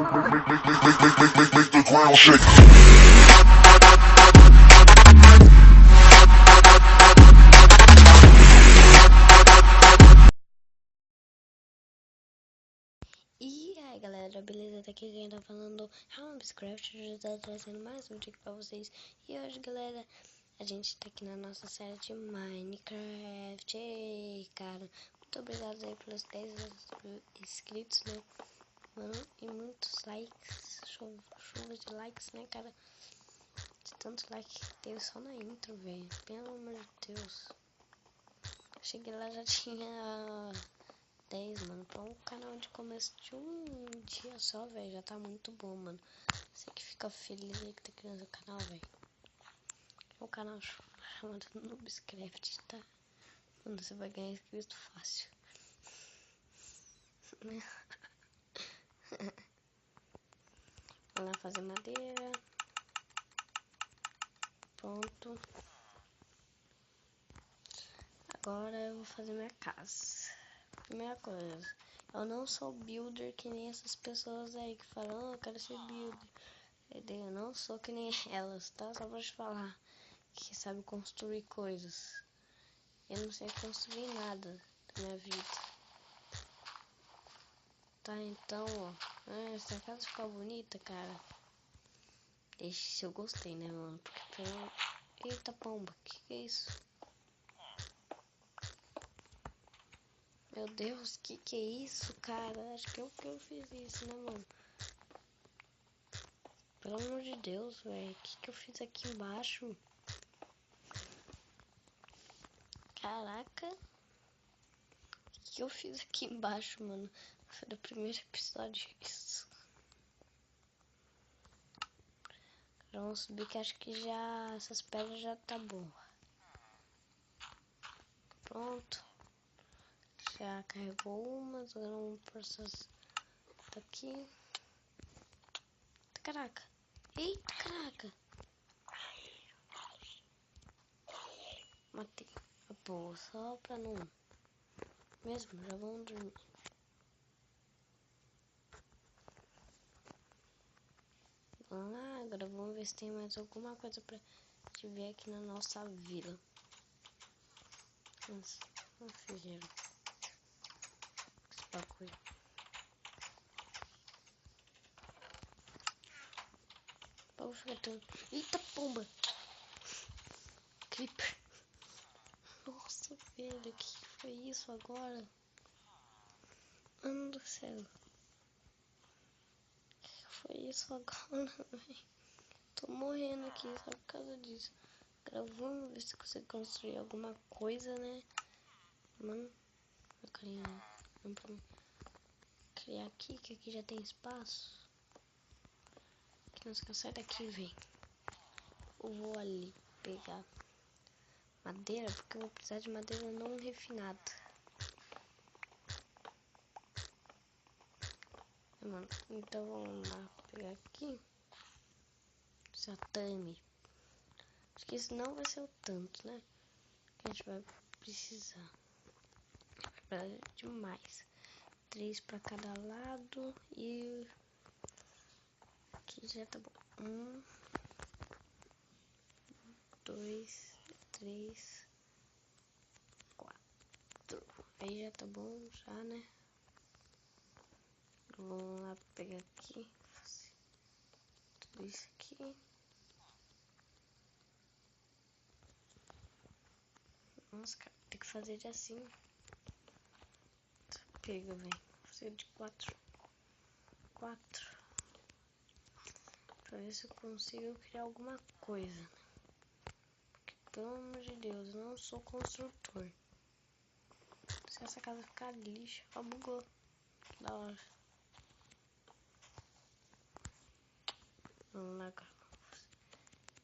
Make the ground shake. E aí galera, beleza? Daqui quem tá falando é o Minecraft, hoje tá trazendo mais um vídeo pra vocês. E hoje galera, a gente tá aqui na nossa série de Minecraft. Ei, cara, muito obrigado aí pelos 10 inscritos, né? Mano, e muitos likes, chuva de likes, né cara? De tantos likes que teve só na intro, velho. Pelo amor de Deus. Cheguei lá, já tinha 10, mano, pra um canal de começo de um dia só, velho, já tá muito bom, mano. Você que fica feliz aí que tá criando o canal, velho. É um canal chamado Noobscraft, tá? Mano, você vai ganhar inscrito fácil. Vamos lá fazer madeira. Pronto. Agora eu vou fazer minha casa. Primeira coisa, eu não sou builder que nem essas pessoas aí que falam, eu quero ser builder. Eu não sou que nem elas, tá? Só pra te falar que sabe construir coisas. Eu não sei construir nada da minha vida. Tá, então, ó. Essa casa ficou bonita, cara. Deixa se eu gostei, né, mano? Porque pelo... Eita pomba, que é isso? Meu Deus, que é isso, cara? Acho que eu fiz isso, né, mano? Pelo amor de Deus, velho. Que eu fiz aqui embaixo? Caraca. O que eu fiz aqui embaixo, mano? Foi do primeiro episódio isso. Vamos subir que acho que já... Essas pedras já tá boa. Pronto. Já carregou umas, agora vamos por essas daqui. Caraca. Eita, caraca. Matei. Pô, só pra não... Mesmo, já vamos dormir. Vamos lá, agora vamos ver se tem mais alguma coisa pra te ver aqui na nossa vila. Nossa, não fizeram esse bagulho. Vou ficar tão... Eita, pomba! Creeper! Nossa, velho, que foi isso agora? Mano do céu. Que foi isso agora, velho? Tô morrendo aqui só por causa disso. Agora vamos ver se consigo construir alguma coisa, né? Mano, eu queria... Vamos criar aqui, que aqui já tem espaço. Que nós queremos sair daqui, vem. Eu vou ali pegar madeira, porque eu vou precisar de madeira não refinada. Mano, então vamos lá pegar aqui. Satame. Acho que isso não vai ser o tanto, né? Que a gente vai precisar. Vai demais. 3 para cada lado e aqui já tá bom. 1, 2, 3, 4. Aí já tá bom, já, né? Vamos lá pegar aqui. Tudo isso aqui. Nossa, cara, tem que fazer de assim. Pega, velho. Fazer de 4. Pra ver se eu consigo criar alguma coisa. Porque, pelo amor de Deus, eu não sou construtor. Se essa casa ficar lixo, ó, bugou. Da hora. Vamos lá agora.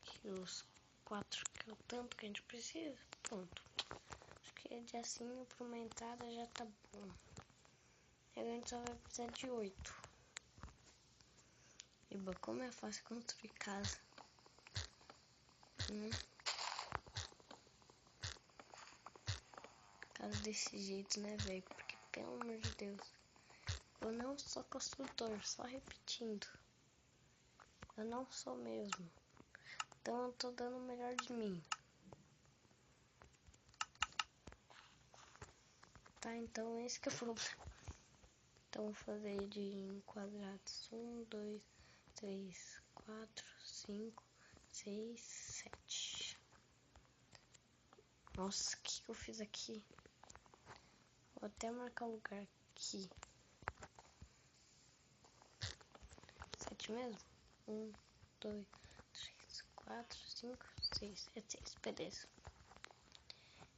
Aqui os 4, que é o tanto que a gente precisa. Pronto. Acho que de assim pra uma entrada já tá bom. E agora a gente só vai precisar de 8. Iba, como é fácil construir casa. Casa desse jeito, né, velho? Porque, pelo amor de Deus. Eu não sou construtor, só repetindo. Eu não sou mesmo. Então eu tô dando o melhor de mim. Tá, então esse que é o problema. Então vou fazer de quadrados. 1, 2, 3, 4, 5, 6, 7. Nossa, o que eu fiz aqui? Vou até marcar o lugar aqui. 7 mesmo? 1, 2, 3, 4, 5, 6. É 6, beleza.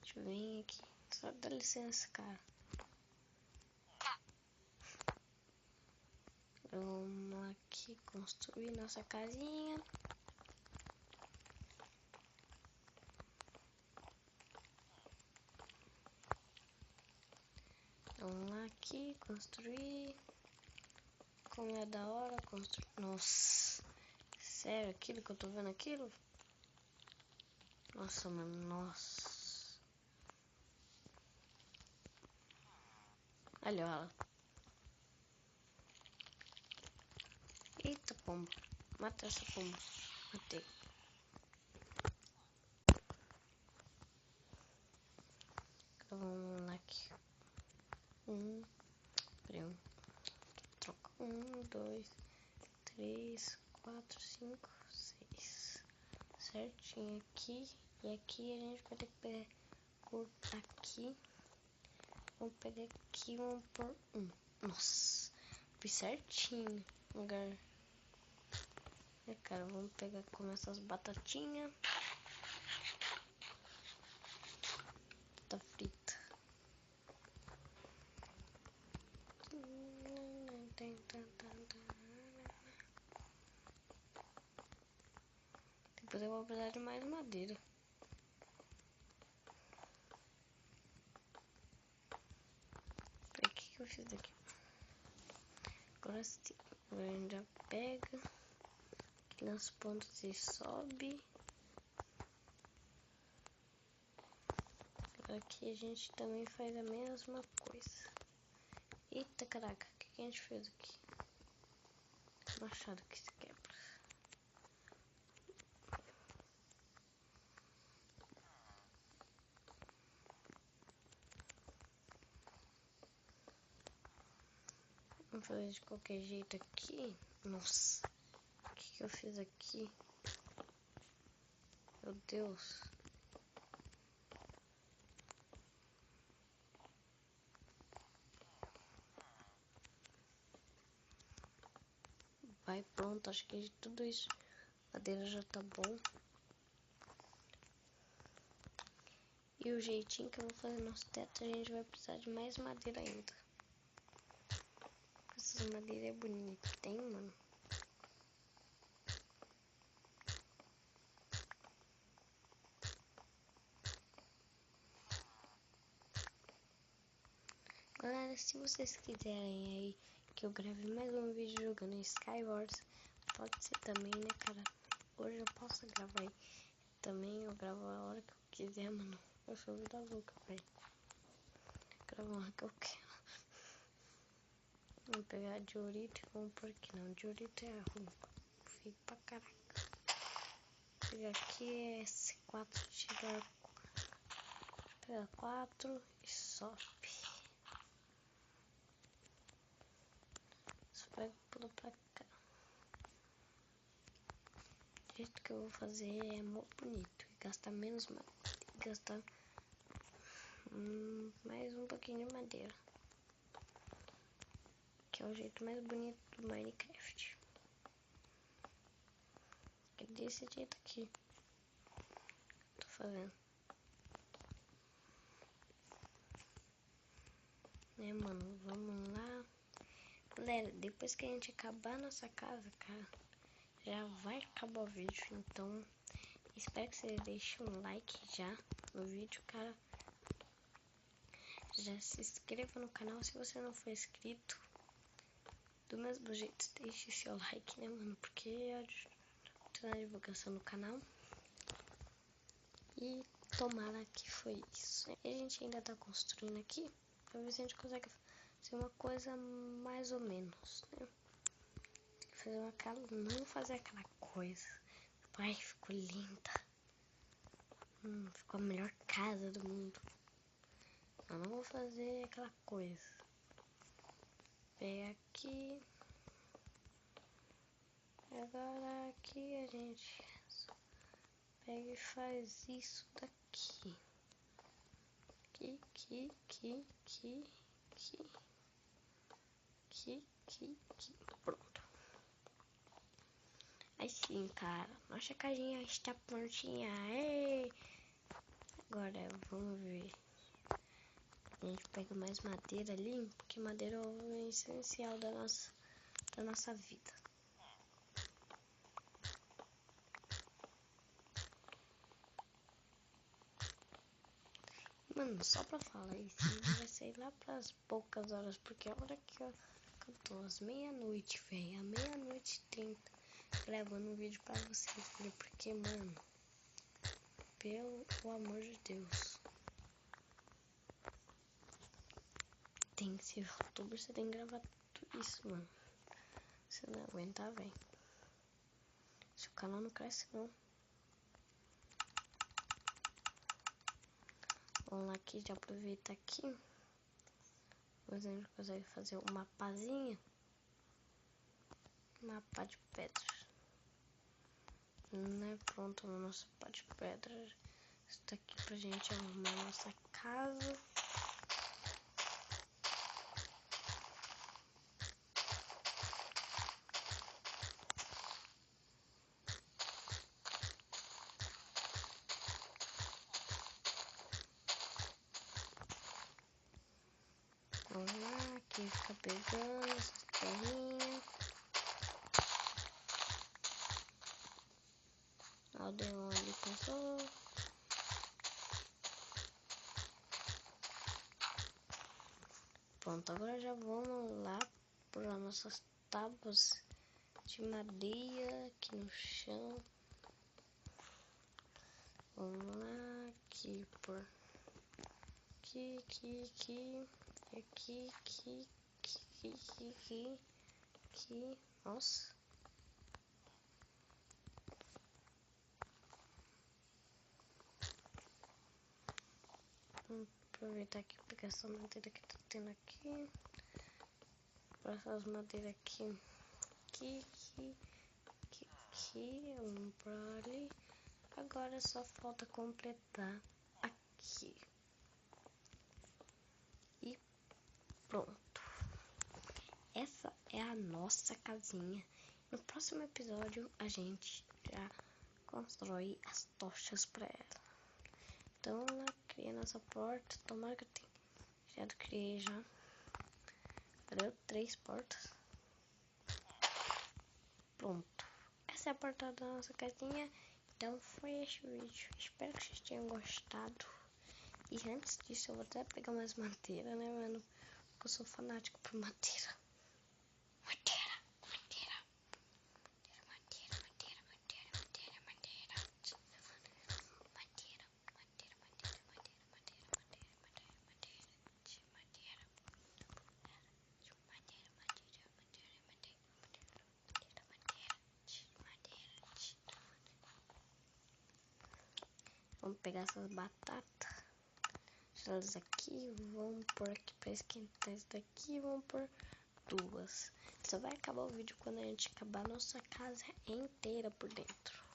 Deixa eu vir aqui. Só dá licença, cara. Vamos aqui construir nossa casinha. Vamos lá aqui construir. Como é da hora construir. Nossa, sério, aquilo que eu tô vendo aquilo? Nossa, mano, nossa. Olha ela. Eita, pomba. Mata essa pomba. Matei. Agora vamos lá aqui. Troca. 1, 2, 3, 4, 5, 6. Certinho aqui. E aqui a gente vai ter que cortar aqui. Vamos pegar aqui, vamos por 1. Nossa, fiz certinho. Lugar. Cara, vamos pegar com essas batatinhas. Tá frita. Depois eu vou precisar de mais madeira. O que eu fiz aqui? Agora sim. Agora a gente já pega aqui nas pontas e sobe. Aqui a gente também faz a mesma coisa. Eita, caraca, o que a gente fez aqui? Machado que se quebra. Vamos fazer de qualquer jeito aqui. Nossa, o que eu fiz aqui? Meu Deus. Vai, pronto, acho que de tudo isso madeira já tá bom. E o jeitinho que eu vou fazer nosso teto, a gente vai precisar de mais madeira ainda. Essas madeiras é bonita, tem, mano. Galera, se vocês quiserem aí que eu grave mais um vídeo jogando Skywars, pode ser também, né, cara? Hoje eu posso gravar aí. Também eu gravo a hora que eu quiser, mano. Eu sou vida louca, velho. Gravo a hora que eu quero. Vamos pegar diorito e vamos por aqui. Não, diorito é ruim. Feio pra caraca. Vou pegar aqui é C4, tirar. Pega 4 e sobe. Só pega e pula pra cá. O jeito que eu vou fazer é muito bonito. E gastar menos madeira. E gastar mais um pouquinho de madeira. Que é o jeito mais bonito do Minecraft. É desse jeito aqui. Tô fazendo. Né, mano? Vamos lá. Galera, depois que a gente acabar a nossa casa, cara, já vai acabar o vídeo. Então, espero que vocês deixem um like já no vídeo, cara. Já se inscreva no canal se você não for inscrito. Do mesmo jeito, deixe seu like, né, mano? Porque ajuda na divulgação do canal. E tomara que foi isso. A gente ainda tá construindo aqui. Pra ver se a gente consegue ser uma coisa mais ou menos, né? Não fazer aquela coisa. Ai, ficou linda. Ficou a melhor casa do mundo. Eu não vou fazer aquela coisa. Pega aqui. Agora aqui a gente pega e faz isso daqui. Aqui. Pronto. Aí sim, cara. Nossa casinha está prontinha. Ei! Agora vamos ver. A gente pega mais madeira ali, porque madeira é o essencial da nossa vida. Mano, só pra falar isso, vai sair lá pras poucas horas, porque a hora que eu tô às meia-noite, velho, à 00:30, gravando um vídeo pra você, filho, porque, mano, pelo amor de Deus, tem que ser youtuber, você tem que gravar tudo isso, mano. Você não aguenta, velho. Seu canal não cresce, não. Vamos lá aqui, já aproveita aqui. A gente consegue fazer um mapazinho. Mapa de pedras. Né? Pronto, o nosso mapa de pedras. Isso daqui pra gente arrumar a nossa casa. Vamos lá, aqui fica pegando essas terrinhas. Aldeon ali passou. Pronto, agora já vamos lá para nossas tábuas de madeira aqui no chão. Vamos lá, aqui por aqui, nossa. Vamos aproveitar aqui, pegar essa madeira que tá tendo aqui. Passar as madeiras aqui, vamos por ali. Agora só falta completar aqui. E pronto. Essa é a nossa casinha. No próximo episódio a gente já constrói as tochas para ela. Então ela cria nossa porta. Tomara que eu tenha criei já. Deu 3 portas. Pronto. Essa é a porta da nossa casinha. Então foi esse o vídeo. Espero que vocês tenham gostado. E antes disso eu vou até pegar mais madeira, né, mano? Porque eu sou fanático por madeira. Vamos pegar essas batatas. Elas aqui, vamos pôr aqui pra esquentar isso daqui, vamos pôr 2. Só vai acabar o vídeo quando a gente acabar a nossa casa inteira por dentro.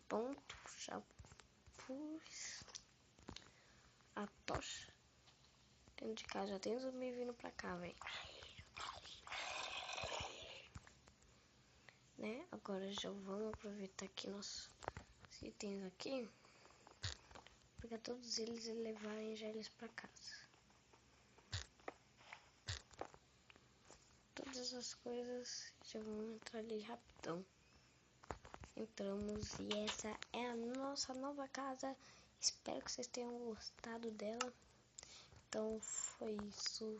Pronto, já pus a tocha dentro de casa. Já tem zumbi vindo pra cá, velho. Né? Agora já vamos aproveitar aqui nossos itens aqui. Pegar todos eles e levarem já eles pra casa. Todas essas coisas já vão entrar ali rapidão. Entramos e essa é a nossa nova casa Espero que vocês tenham gostado dela. Então foi isso.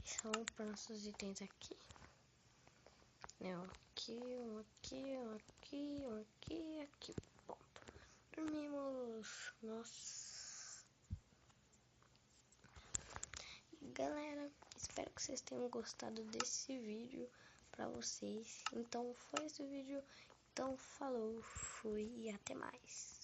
São para nossos itens aqui. Aqui, aqui. Ponto. Dormimos. Nossa. Galera, espero que vocês tenham gostado desse vídeo pra vocês. Então foi esse vídeo. Então falou, fui e até mais.